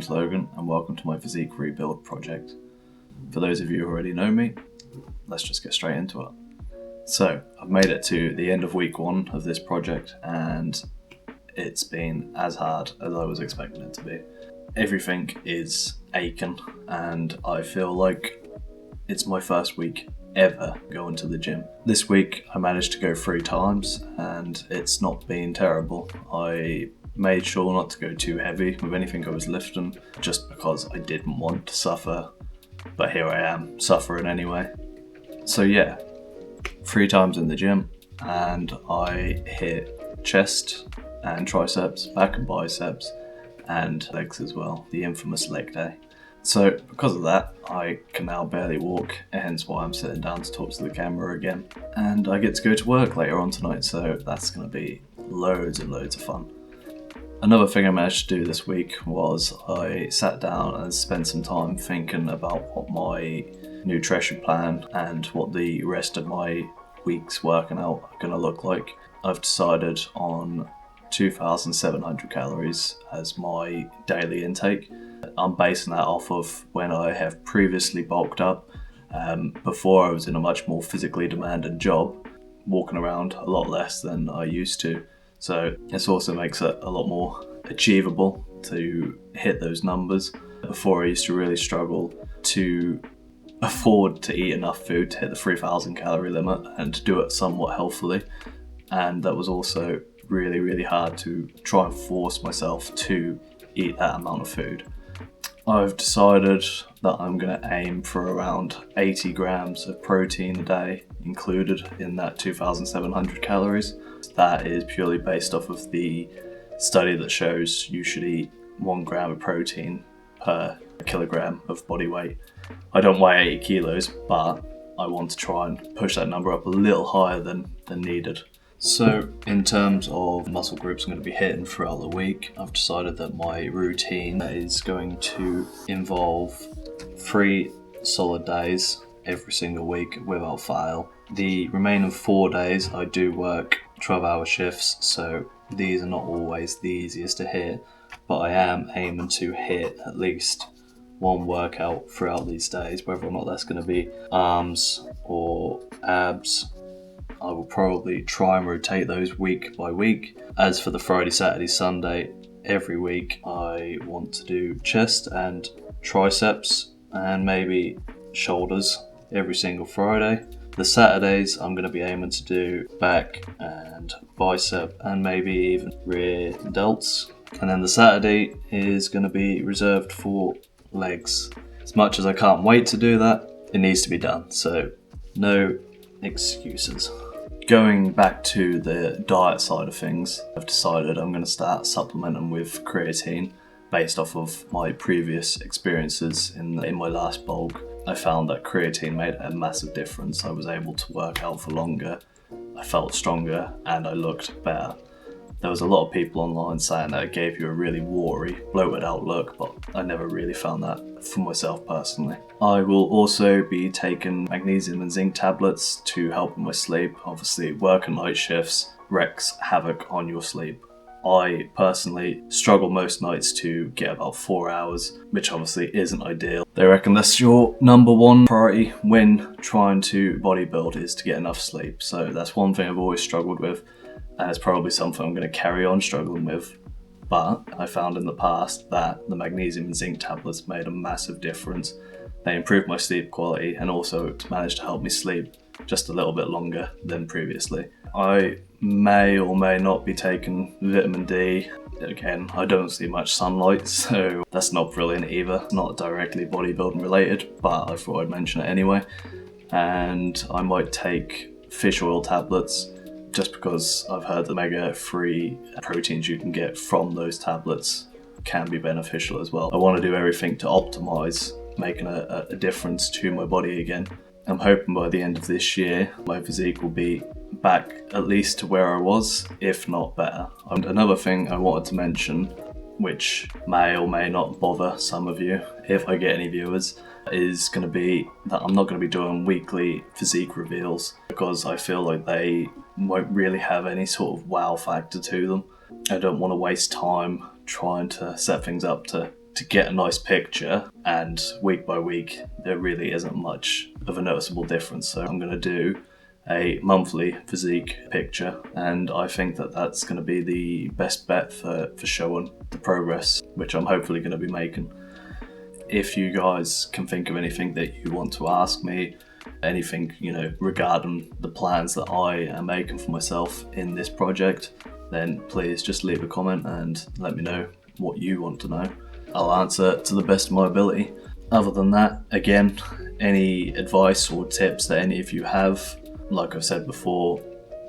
name's Logan and welcome to my physique rebuild project. For those of you who already know me, let's just get straight into it. So, I've made it to the end of week 1 of this project and it's been as hard as I was expecting it to be. Everything is aching and I feel like it's my first week ever going to the gym. This week I managed to go 3 times and it's not been terrible. I made sure not to go too heavy with anything I was lifting just because I didn't want to suffer, but here I am suffering anyway. So yeah, 3 times in the gym and I hit chest and triceps, back and biceps and legs as well, the infamous leg day. So because of that, I can now barely walk, hence why I'm sitting down to talk to the camera again. And I get to go to work later on tonight, so that's going to be loads and loads of fun. Another thing I managed to do this week was I sat down and spent some time thinking about what my nutrition plan and what the rest of my weeks working out are going to look like. I've decided on 2,700 calories as my daily intake. I'm basing that off of when I have previously bulked up. Before I was in a much more physically demanding job, walking around a lot less than I used to. So this also makes it a lot more achievable to hit those numbers. Before I used to really struggle to afford to eat enough food to hit the 3,000 calorie limit and to do it somewhat healthily. And that was also really hard to try and force myself to eat that amount of food. I've decided that I'm going to aim for around 80 grams of protein a day included in that 2,700 calories. That is purely based off of the study that shows you should eat 1 gram of protein per kilogram of body weight. I don't weigh 80 kilos, but I want to try and push that number up a little higher than needed. So in terms of muscle groups I'm going to be hitting throughout the week, I've decided that my routine is going to involve 3 solid days every single week without fail. The remaining 4 days I do work 12-hour shifts, so these are not always the easiest to hit, but I am aiming to hit at least 1 workout throughout these days, whether or not that's going to be arms or abs. I will probably try and rotate those week by week. As for the Friday, Saturday, Sunday, every week I want to do chest and triceps and maybe shoulders every single Friday. The Saturdays I'm going to be aiming to do back and bicep and maybe even rear delts. And then the Saturday is going to be reserved for legs. As much as I can't wait to do that, it needs to be done. So no excuses. Going back to the diet side of things, I've decided I'm going to start supplementing with creatine based off of my previous experiences in my last bulk. I found that creatine made a massive difference. I was able to work out for longer, I felt stronger and I looked better. There was a lot of people online saying that it gave you a really watery, bloated out look, but I never really found that for myself personally. I will also be taking magnesium and zinc tablets to help with my sleep. Obviously, working night shifts wreaks havoc on your sleep. I personally struggle most nights to get about 4 hours, which obviously isn't ideal. They reckon that's your number 1 priority when trying to bodybuild is to get enough sleep. So that's one thing I've always struggled with. And it's probably something I'm going to carry on struggling with. But I found in the past that the magnesium and zinc tablets made a massive difference. They improved my sleep quality and also managed to help me sleep just a little bit longer than previously. I may or may not be taking vitamin D. Again, I don't see much sunlight, so that's not brilliant either. Not directly bodybuilding related, but I thought I'd mention it anyway. And I might take fish oil tablets, just because I've heard the omega-3 proteins you can get from those tablets can be beneficial as well. I want to do everything to optimize making a difference to my body again. I'm hoping by the end of this year my physique will be back at least to where I was, if not better. Another thing I wanted to mention, which may or may not bother some of you if I get any viewers, is going to be that I'm not going to be doing weekly physique reveals because I feel like they won't really have any sort of wow factor to them. I don't want to waste time trying to set things up to to get a nice picture, and week by week there really isn't much of a noticeable difference. So I'm going to do a monthly physique picture, and I think that that's going to be the best bet for showing the progress which I'm hopefully going to be making. If you guys can think of anything that you want to ask me, anything, regarding the plans that I am making for myself in this project, then please just leave a comment and let me know what you want to know. I'll answer to the best of my ability. Other than that, again, any advice or tips that any of you have, like I've said before,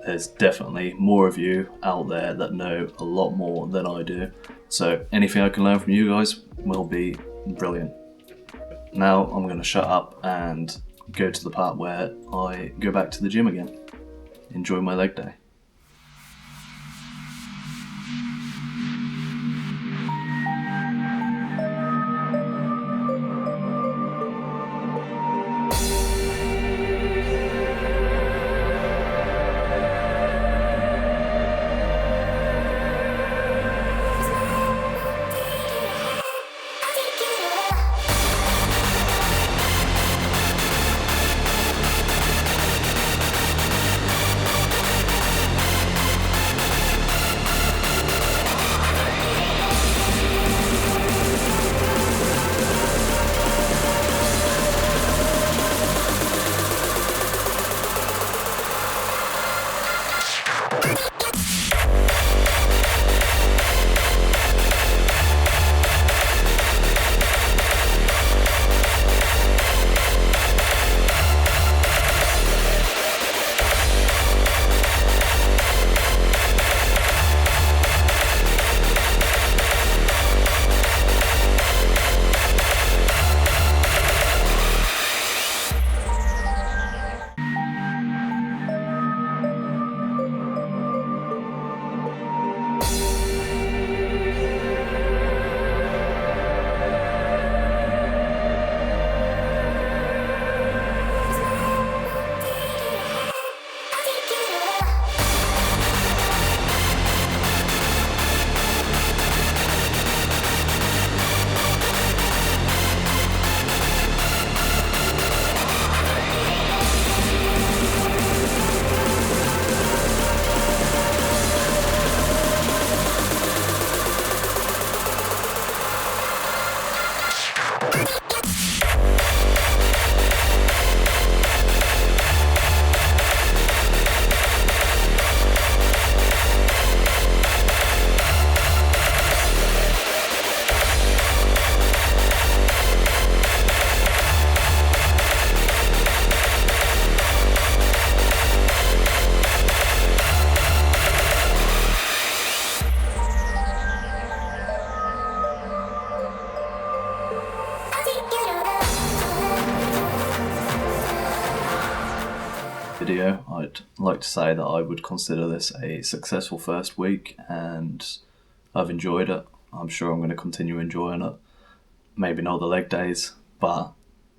there's definitely more of you out there that know a lot more than I do. So anything I can learn from you guys will be brilliant. Now I'm going to shut up and go to the part where I go back to the gym again. Enjoy my leg day. Video, I'd like to say that I would consider this a successful first week, and I've enjoyed it. I'm sure I'm going to continue enjoying it. Maybe not the leg days, but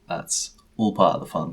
that's all part of the fun.